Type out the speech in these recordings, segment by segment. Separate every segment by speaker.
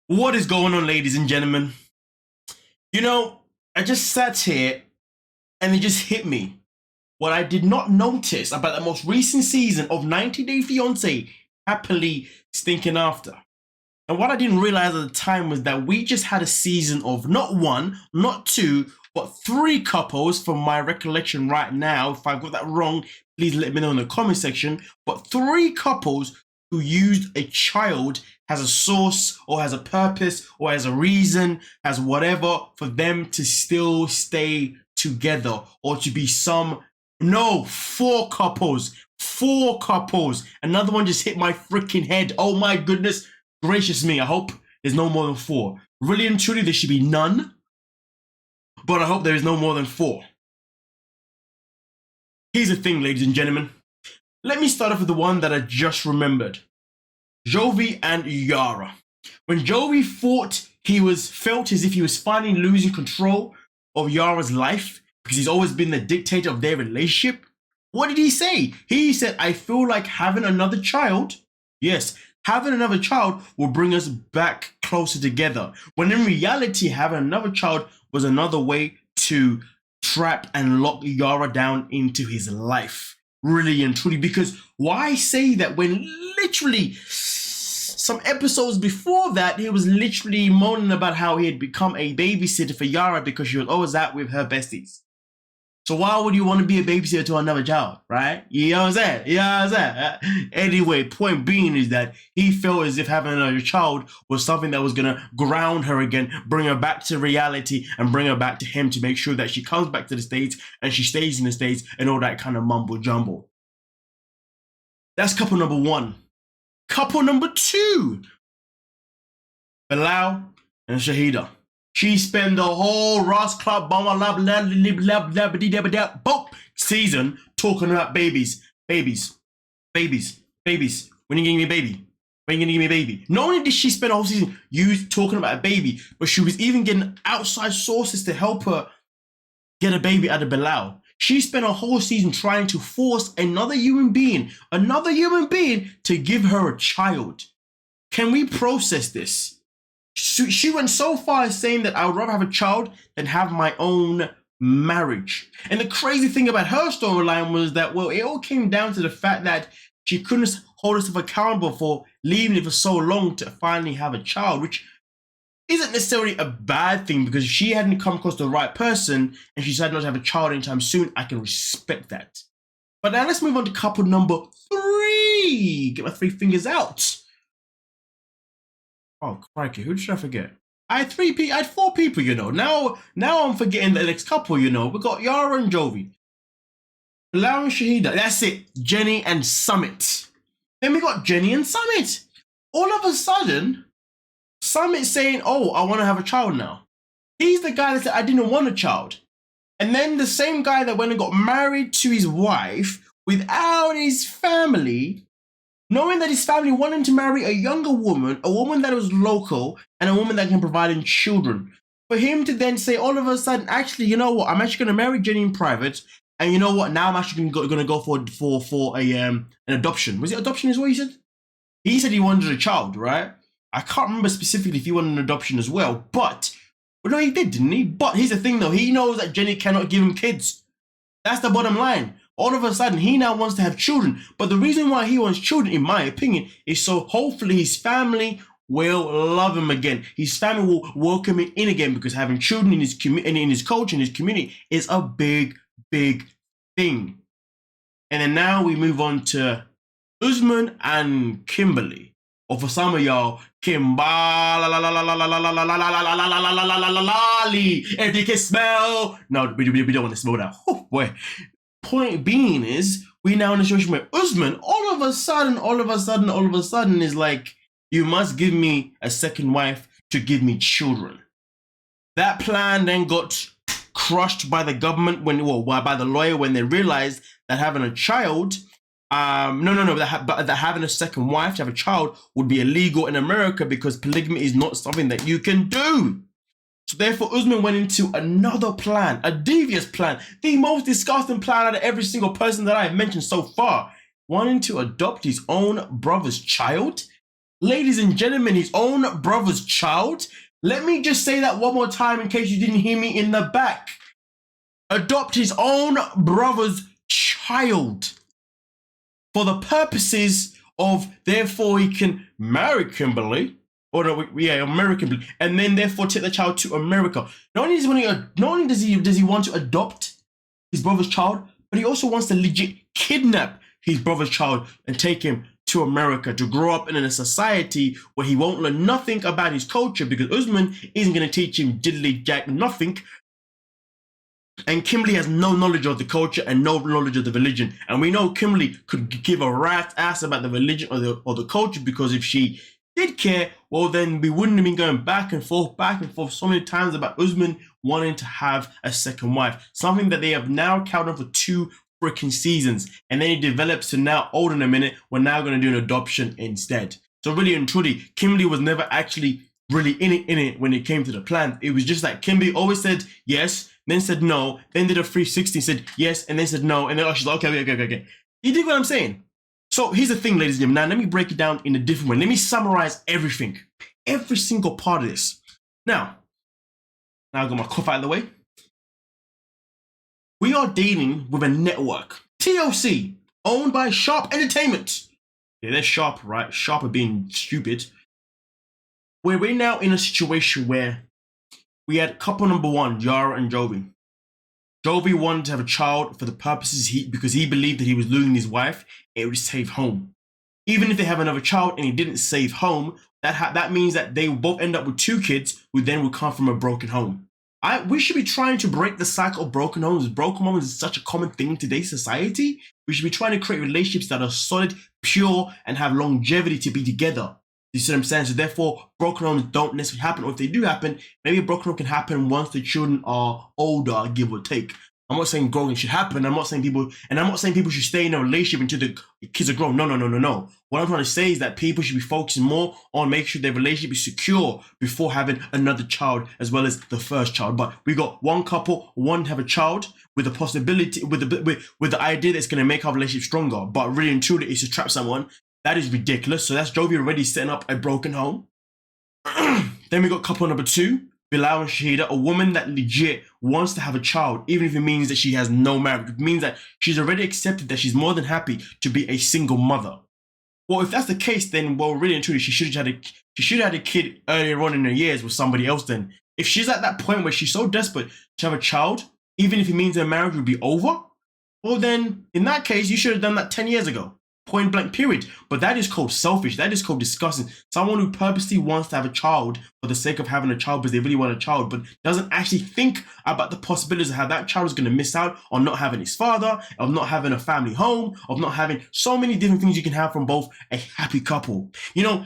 Speaker 1: What is going on, ladies and gentlemen? You know, I just sat here and it just hit me. What I did not notice about the most recent season of 90 Day Fiancé Happily Stinking After. And what I didn't realize at the time was that we just had a season of not one, not two, but three couples from my recollection right now. If I got that wrong, please let me know in the comment section. But three couples who used a child as a source or as a purpose or as a reason, as whatever, for them to still stay together or to be four couples. Four couples. Another one just hit my freaking head. Oh my goodness gracious me. I hope there's no more than four. Really and truly, there should be none. But I hope there is no more than four. Here's the thing, ladies and gentlemen. Let me start off with the one that I just remembered. Jovi and Yara. When Jovi felt as if he was finally losing control of Yara's life because he's always been the dictator of their relationship, what did he say? He said, I feel like having another child, yes, having another child will bring us back closer together. When in reality, having another child was another way to trap and lock Yara down into his life. Really and truly, because why say that when literally some episodes before that, he was literally moaning about how he had become a babysitter for Yara because she was always out with her besties. So why would you want to be a babysitter to another child, right? You know what I'm saying? You know what I'm saying? Anyway, point being is that he felt as if having another child was something that was going to ground her again, bring her back to reality and bring her back to him to make sure that she comes back to the States and she stays in the States and all that kind of mumble jumble. That's couple number one. Couple number two, Bilal and Shahida. She spent the whole Ross Club season talking about babies. When you gonna give me a baby? When you gonna give me a baby? Not only did she spend the whole season talking about a baby, but she was even getting outside sources to help her get a baby out of Bilal. She spent a whole season trying to force another human being to give her a child. Can we process this? She went so far as saying that I would rather have a child than have my own marriage. And the crazy thing about her storyline was that, well, it all came down to the fact that she couldn't hold herself accountable for leaving it for so long to finally have a child, which isn't necessarily a bad thing because if she hadn't come across the right person and she decided not to have a child anytime soon, I can respect that. But now let's move on to couple number three. Get my three fingers out. Oh, crikey, who did I forget? I had four people, you know. Now I'm forgetting the next couple, you know. We got Yara and Jovi. Bilal and Shahida. That's it. Jenny and Summit. Then we got Jenny and Summit. All of a sudden, Summit saying, oh, I want to have a child now. He's the guy that said, I didn't want a child. And then the same guy that went and got married to his wife without his family, knowing that his family wanted to marry a younger woman, a woman that was local, and a woman that can provide him children. For him to then say all of a sudden, actually, you know what? I'm actually going to marry Jenny in private. And you know what? Now I'm actually going to go for an adoption. Was it adoption is what he said? He said he wanted a child, right? I can't remember specifically if he wanted an adoption as well. But, well, no, he did, didn't he? But here's the thing, though. He knows that Jenny cannot give him kids. That's the bottom line. All of a sudden, he now wants to have children. But the reason why he wants children, in my opinion, is so hopefully his family will love him again. His family will welcome him in again because having children in his culture, in his community, is a big, big thing. And then now we move on to Usman and Kimberly. Or for some of y'all, Kimberly. If you can smell. No, we don't want to smell that. Oh, boy. Point being is, we now in a situation where Usman all of a sudden is like, you must give me a second wife to give me children. That plan then got crushed by the government by the lawyer when they realized that having a child, that having a second wife to have a child would be illegal in America because polygamy is not something that you can do. So therefore, Usman went into another plan, a devious plan, the most disgusting plan out of every single person that I have mentioned so far, wanting to adopt his own brother's child. ladies and gentlemen, his own brother's child. Let me just say that one more time in case you didn't hear me in the back. Adopt his own brother's child for the purposes of, therefore, he can marry Kimberly, or no, marry Kimberly, and then therefore take the child to America. Not only does he want to adopt his brother's child, but he also wants to legit kidnap his brother's child and take him to America to grow up in a society where he won't learn nothing about his culture, because Usman isn't going to teach him diddly jack nothing. And Kimberly has no knowledge of the culture and no knowledge of the religion. And we know Kimberly could give a rat's ass about the religion or the culture, because if she did care, well, then we wouldn't have been going back and forth so many times about Usman wanting to have a second wife. Something that they have now counted for 2 freaking seasons. And then it develops to now, hold on a minute, we're now going to do an adoption instead. So really and truly, Kimberly was never actually really in it when it came to the plan. It was just like Kimberly always said yes, then said no, then did a 360, said yes, and then said no, and then she's like, okay. You dig what I'm saying? So here's the thing, ladies and gentlemen. Now let me break it down in a different way. Let me summarize everything, every single part of this. Now I got my cough out of the way. We are dealing with a network, TLC, owned by Sharp Entertainment. Yeah, they're Sharp, right? Sharp are being stupid. Where we're now in a situation where we had couple number 1, Yara and Jovi. Jovi wanted to have a child for the purposes because he believed that he was losing his wife. It would save home. Even if they have another child and he didn't save home, that means that they will both end up with 2 kids who then will come from a broken home. We should be trying to break the cycle of broken homes. Broken homes is such a common thing in today's society. We should be trying to create relationships that are solid, pure, and have longevity to be together. You see what I'm saying? So therefore, broken homes don't necessarily happen. Or if they do happen, maybe a broken home can happen once the children are older, give or take. I'm not saying growing should happen. I'm not saying people should stay in a relationship until the kids are grown. No. What I'm trying to say is that people should be focusing more on making sure their relationship is secure before having another child as well as the first child. But we got one couple, one to have a child with the possibility, with the idea that it's going to make our relationship stronger. But really and truly, it's to trap someone. That is ridiculous. So that's Jovi already setting up a broken home. Then we got couple number 2, Bilal and Shahida, a woman that legit wants to have a child, even if it means that she has no marriage. It means that she's already accepted that she's more than happy to be a single mother. Well, if that's the case, then, well, really and truly, she should have had a kid earlier on in her years with somebody else then. If she's at that point where she's so desperate to have a child, even if it means her marriage will be over, well, then, in that case, you should have done that 10 years ago. Point blank, period. But that is called selfish. That is called disgusting. Someone who purposely wants to have a child for the sake of having a child because they really want a child, but doesn't actually think about the possibilities of how that child is going to miss out on not having his father, of not having a family home, of not having so many different things you can have from both a happy couple. You know,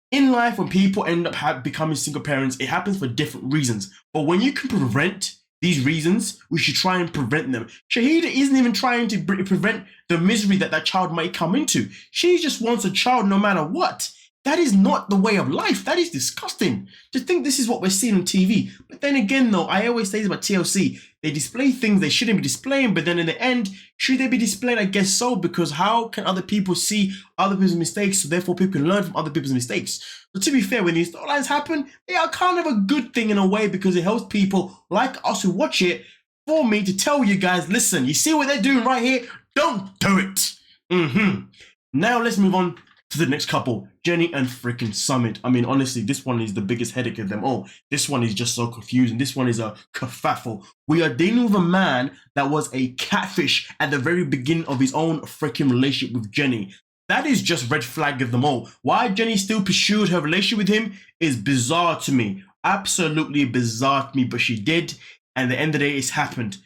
Speaker 1: in life, when people end up becoming single parents, it happens for different reasons. But when you can prevent these reasons, we should try and prevent them. Shahida isn't even trying to prevent the misery that child might come into. She just wants a child no matter what. That is not the way of life. That is disgusting. To think this is what we're seeing on TV. But then again, though, I always say this about TLC. They display things they shouldn't be displaying, but then in the end, should they be displayed? I guess so, because how can other people see other people's mistakes, so therefore people can learn from other people's mistakes? So to be fair, when these storylines happen, they are kind of a good thing in a way, because it helps people like us who watch it for me to tell you guys, listen, you see what they're doing right here? Don't do it. Now let's move on to the next couple, Jenny and freaking Summit. I mean, honestly, this one is the biggest headache of them all. This one is just so confusing. This one is a kerfuffle. We are dealing with a man that was a catfish at the very beginning of his own freaking relationship with Jenny. That is just red flag of them all. Why Jenny still pursued her relationship with him is bizarre to me. Absolutely bizarre to me, but she did. And at the end of the day, it's happened.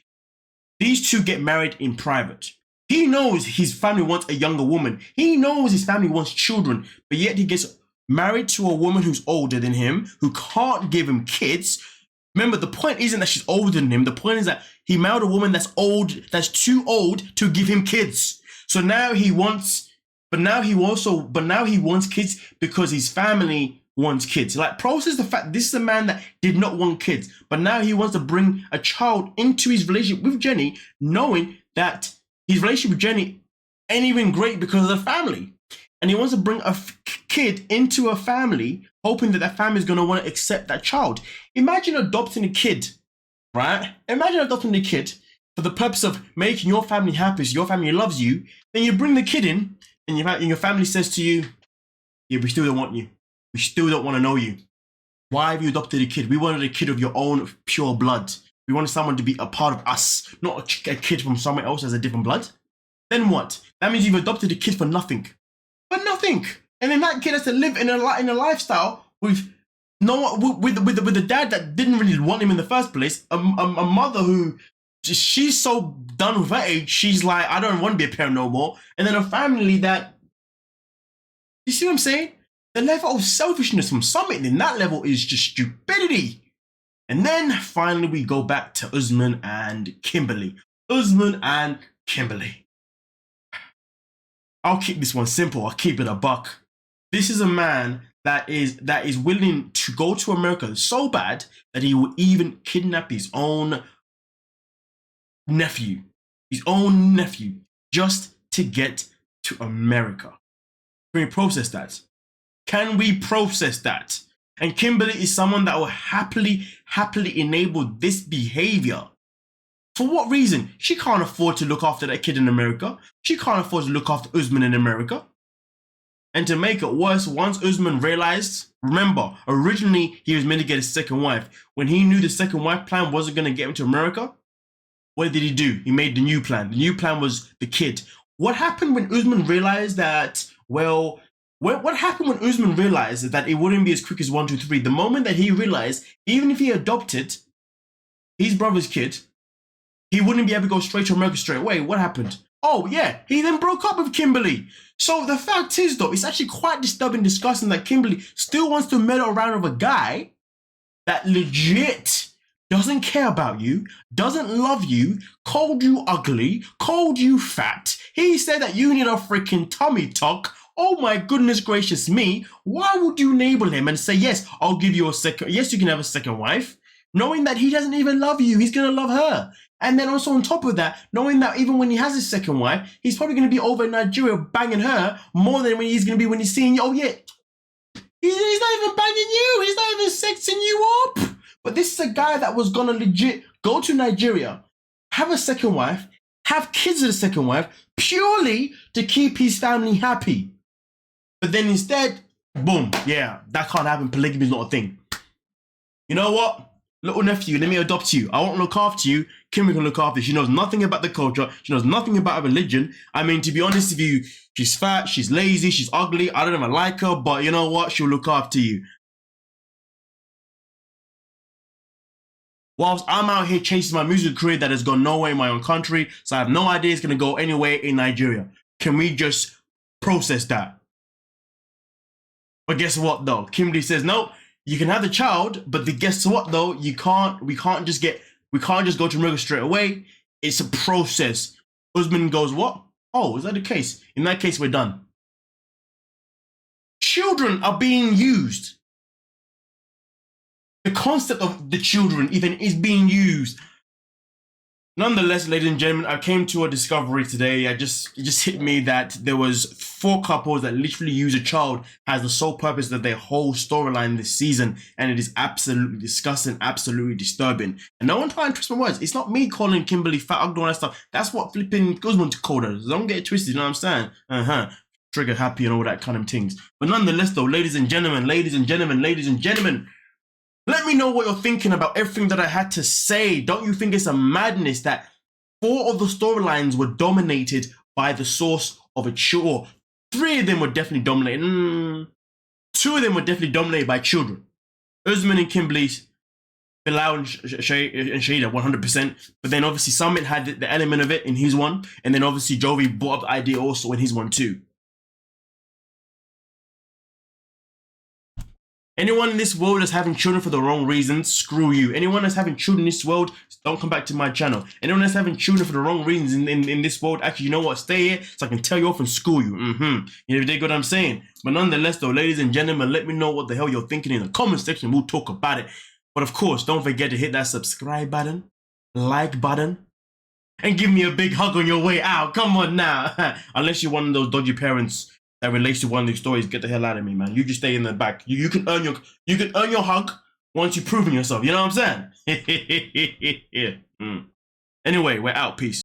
Speaker 1: These two get married in private. He knows his family wants a younger woman. He knows his family wants children, but yet he gets married to a woman who's older than him, who can't give him kids. Remember, the point isn't that she's older than him. The point is that he married a woman that's old, that's too old to give him kids. So now he wants, now he wants kids because his family wants kids. Like, process the fact this is a man that did not want kids, but now he wants to bring a child into his relationship with Jenny, knowing that his relationship with Jenny ain't even great because of the family. and he wants to bring a kid into a family, hoping that that family is going to want to accept that child. Imagine adopting a kid, right? Imagine adopting a kid for the purpose of making your family happy, so your family loves you. Then you bring the kid in, and your family says to you, yeah, we still don't want you. We still don't want to know you. Why have you adopted a kid? We wanted a kid of your own pure blood. We wanted someone to be a part of us, not a kid from somewhere else as a different blood. Then what? That means you've adopted a kid for nothing. For nothing. And then that kid has to live in a lifestyle with the dad that didn't really want him in the first place. A mother who, she's so done with her age, she's like, I don't want to be a parent no more. And then a family that, you see what I'm saying? The level of selfishness from Summit in that level is just stupidity. And then finally we go back to Usman and Kimberly. Usman and Kimberly. I'll keep this one simple. I'll keep it a buck. This is a man that is willing to go to America so bad that he will even kidnap his own nephew. Just to get to America. Can we process that? Can we process that? And Kimberly is someone that will happily enable this behavior. For what reason? She can't afford to look after that kid in America. She can't afford to look after Usman in America. And to make it worse, once Usman realized, remember, originally he was meant to get a second wife. When he knew the second wife plan wasn't going to get him to America, what did he do? He made the new plan. The new plan was the kid. What happened when Usman realized that, well, what happened when Usman realized that it wouldn't be as quick as 1, 2, 3? The moment that he realized, even if he adopted his brother's kid, he wouldn't be able to go straight to America straight away. What happened? Oh, yeah, he then broke up with Kimberly. So the fact is, though, it's actually quite disturbing, disgusting that Kimberly still wants to meddle around with a guy that legit doesn't care about you, doesn't love you, called you ugly, called you fat. He said that you need a freaking tummy tuck. Oh my goodness gracious me. Why would you enable him and say, yes, I'll give you a second, yes, you can have a second wife, knowing that he doesn't even love you, he's going to love her. And then also on top of that, knowing that even when he has his second wife, he's probably going to be over in Nigeria banging her more than when he's going to be when he's seeing you. Oh yeah, he's not even banging you, he's not even sexing you up. But this is a guy that was going to legit go to Nigeria, have a second wife, have kids with a second wife, purely to keep his family happy. But then instead, boom, yeah, that can't happen. Polygamy is not a thing. You know what? Little nephew, let me adopt you. I won't look after you. Kim can look after you. She knows nothing about the culture. She knows nothing about religion. I mean, to be honest with you, she's fat, she's lazy, she's ugly. I don't even like her, but you know what? She'll look after you. Whilst I'm out here chasing my music career that has gone nowhere in my own country, so I have no idea it's going to go anywhere in Nigeria. Can we just process that? But guess what though? Kimberly says, no, you can have the child, but guess what though? We can't just go to America straight away. It's a process. Usman goes, what? Oh, is that the case? In that case, we're done. Children are being used. The concept of the children even is being used. Nonetheless, ladies and gentlemen, I came to a discovery today. It just hit me that there was 4 couples that literally use a child as the sole purpose of their whole storyline this season, and it is absolutely disgusting, absolutely disturbing. And no one try and twist my words. It's not me calling Kimberly fat, ugly, all that stuff. That's what flipping Usman called her. Don't get it twisted, you know what I'm saying? Trigger happy and all that kind of things. But nonetheless, though, ladies and gentlemen, let me know what you're thinking about everything that I had to say. Don't you think it's a madness that 4 of the storylines were dominated by the source of a child? 3 of them were definitely dominated. 2 of them were definitely dominated by children. Usman and Kimberly, Bilal and Shahida, 100%. But then obviously Summit had the element of it in his one. And then obviously Jovi brought up the idea also in his one too. Anyone in this world that's having children for the wrong reasons, screw you. Anyone that's having children in this world, don't come back to my channel. Anyone that's having children for the wrong reasons in this world, actually, you know what? Stay here so I can tell you off and school you. You dig what I'm saying? But nonetheless, though, ladies and gentlemen, let me know what the hell you're thinking in the comment section. We'll talk about it. But of course, don't forget to hit that subscribe button, like button, and give me a big hug on your way out. Come on now. Unless you're one of those dodgy parents that relates to one of these stories, get the hell out of me, man. You just stay in the back. You can earn your hug once you've proven yourself. You know what I'm saying? Yeah. Anyway, we're out. Peace.